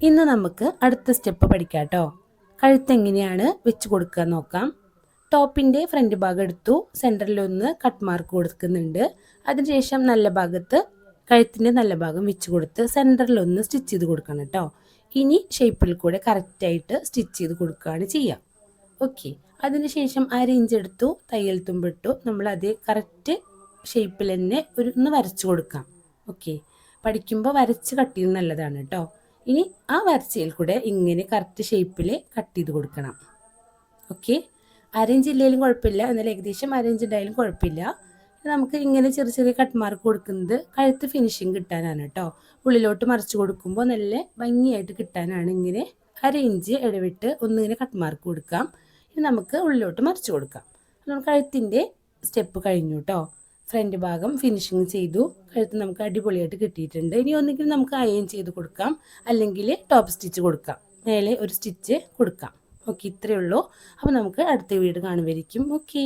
ഇന്ന് നമുക്ക് അടുത്ത സ്റ്റെപ്പ് പഠിക്കാം കേട്ടോ. കഴുത്ത് എങ്ങനെയാണ് വെച്ച് കൊടുക്കുക നോക്കാം. ടോപ്പിൻ്റെ ഫ്രണ്ട് ഭാഗം എടുത്തു, സെൻറ്ററിലൊന്ന് കട്ട് മാർക്ക് കൊടുക്കുന്നുണ്ട്. അതിനുശേഷം നല്ല ഭാഗത്ത് കഴുത്തിൻ്റെ നല്ല ഭാഗം വെച്ച് കൊടുത്ത് സെൻറ്ററിലൊന്ന് സ്റ്റിച്ച് ചെയ്ത് കൊടുക്കണം കേട്ടോ. ഇനി ഷേപ്പിൽ കൂടെ കറക്റ്റായിട്ട് സ്റ്റിച്ച് ചെയ്ത് കൊടുക്കുകയാണ് ചെയ്യുക. ഓക്കെ, അതിനുശേഷം 1/2 ഇഞ്ച് എടുത്തു, തയ്യൽ തുമ്പിട്ടു. നമ്മൾ അതേ കറക്റ്റ് ഷേപ്പിൽ തന്നെ ഒന്ന് വരച്ച് കൊടുക്കാം. ഓക്കെ, പഠിക്കുമ്പോൾ വരച്ച് കട്ട് ചെയ്യുന്നത് നല്ലതാണ് കേട്ടോ. ഇനി ആ വരച്ചയിൽ കൂടെ ഇങ്ങനെ കറക്റ്റ് ഷേപ്പിൽ കട്ട് ചെയ്ത് കൊടുക്കണം. ഓക്കെ, 1/2 ഇഞ്ച് ഇല്ലെങ്കിലും കുഴപ്പമില്ല, എന്നാൽ ഏകദേശം 1/2 ഇഞ്ച് ഉണ്ടായാലും കുഴപ്പമില്ല. നമുക്ക് ഇങ്ങനെ ചെറിയ ചെറിയ കട്ട് മാർക്ക് കൊടുക്കുന്നത് കഴുത്ത് ഫിനിഷിങ് കിട്ടാനാണ് കേട്ടോ. ഉള്ളിലോട്ട് മറിച്ച് കൊടുക്കുമ്പോൾ നല്ല ഭംഗിയായിട്ട് കിട്ടാനാണ് ഇങ്ങനെ 1/2 ഇഞ്ച് ഇടവിട്ട് ഒന്നിങ്ങനെ കട്ട് മാർക്ക് കൊടുക്കാം. ഇനി നമുക്ക് ഉള്ളിലോട്ട് മറിച്ച് കൊടുക്കാം. കഴുത്തിൻ്റെ സ്റ്റെപ്പ് കഴിഞ്ഞു കേട്ടോ. ഫ്രണ്ട് ഭാഗം ഫിനിഷിങ് ചെയ്തു, കഴുത്ത് നമുക്ക് അടിപൊളിയായിട്ട് കിട്ടിയിട്ടുണ്ട്. ഇനി ഒന്നുകിൽ നമുക്ക് അയൺ ചെയ്ത് കൊടുക്കാം, അല്ലെങ്കിൽ ടോപ്പ് സ്റ്റിച്ച് കൊടുക്കാം, മേലെ ഒരു സ്റ്റിച്ച് കൊടുക്കാം. ഓക്കെ, ഇത്രയേ ഉള്ളൂ. അപ്പോൾ നമുക്ക് അടുത്ത വീഡിയോ കാണുമായിരിക്കും. ഓക്കെ.